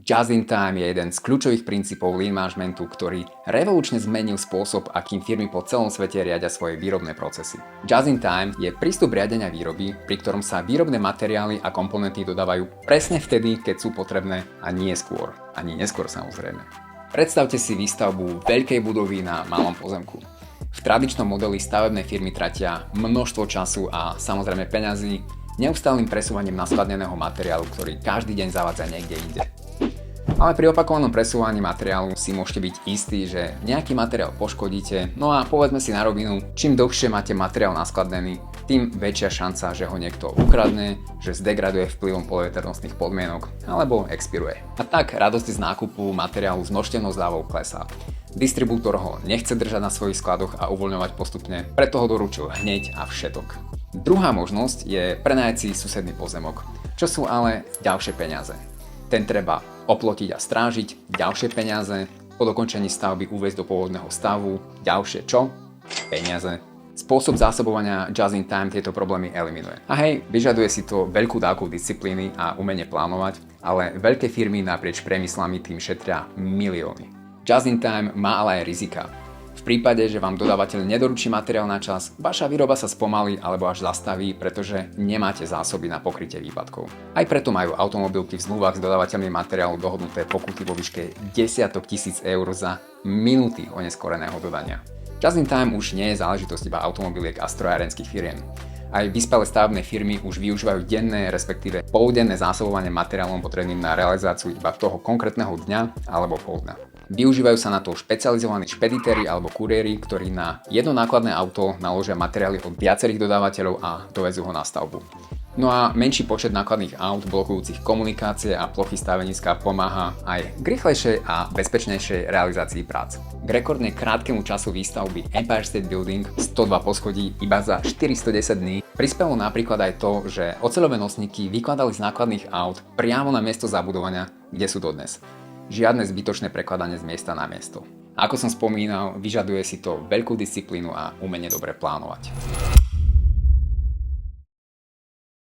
Just in time je jeden z kľúčových princípov lean managementu, ktorý revolučne zmenil spôsob, akým firmy po celom svete riadia svoje výrobné procesy. Just in time je prístup riadenia výroby, pri ktorom sa výrobné materiály a komponenty dodávajú presne vtedy, keď sú potrebné a nie skôr. Ani neskôr samozrejme. Predstavte si výstavbu veľkej budovy na malom pozemku. V tradičnom modeli stavebné firmy tratia množstvo času a samozrejme peňazí neustálym presúvaním naskladneného materiálu, ktorý každý deň zavádza niekde inde. Ale pri opakovanom presúvaní materiálu si môžete byť istí, že nejaký materiál poškodíte, no a povedzme si na rovinu, čím dlhšie máte materiál naskladnený, tým väčšia šanca, že ho niekto ukradne, že zdegraduje vplyvom poveternostných podmienok alebo expiruje. A tak radosť z nákupu materiálu s množstevnou zľavou klesá. Distribútor ho nechce držať na svojich skladoch a uvoľňovať postupne, preto ho doručujú hneď a všetok. Druhá možnosť je prenajať si susedný pozemok, čo sú ale ďalšie peniaze. Ten treba oplotiť a strážiť, ďalšie peniaze, po dokončení stavby uviesť do pôvodného stavu, ďalšie čo? Peniaze. Spôsob zásobovania just in time tieto problémy eliminuje. A hej, vyžaduje si to veľkú dávku disciplíny a umenie plánovať, ale veľké firmy naprieč priemyslami tým šetria milióny. Just in time má ale aj rizika. V prípade, že vám dodávateľ nedoručí materiál na čas, vaša výroba sa spomalí alebo až zastaví, pretože nemáte zásoby na pokrytie výpadkov. Aj preto majú automobilky v zmluvách s dodávateľmi materiálu dohodnuté pokuty vo výške desiatok tisíc eur za minúty oneskoreného dodania. Just in time už nie je záležitosť iba automobiliek a strojárenských firiem. Aj vyspelé stavebné firmy už využívajú denné, respektíve poldenné zásobovanie materiálom potrebným na realizáciu iba toho konkrétneho dňa alebo poldňa. Využívajú sa na to špecializovaní špeditéri alebo kuriéri, ktorí na jedno nákladné auto naložia materiály od viacerých dodávateľov a dovezú ho na stavbu. No a menší počet nákladných aut blokujúcich komunikácie a plochy staveniska pomáha aj k rýchlejšej a bezpečnejšej realizácii prác. K rekordne krátkemu času výstavby Empire State Building 102 poschodí iba za 410 dní prispelo napríklad aj to, že oceľové nosníky vykladali z nákladných aut priamo na miesto zabudovania, kde sú dodnes. Žiadne zbytočné prekladanie z miesta na miesto. Ako som spomínal, vyžaduje si to veľkú disciplínu a umenie dobre plánovať.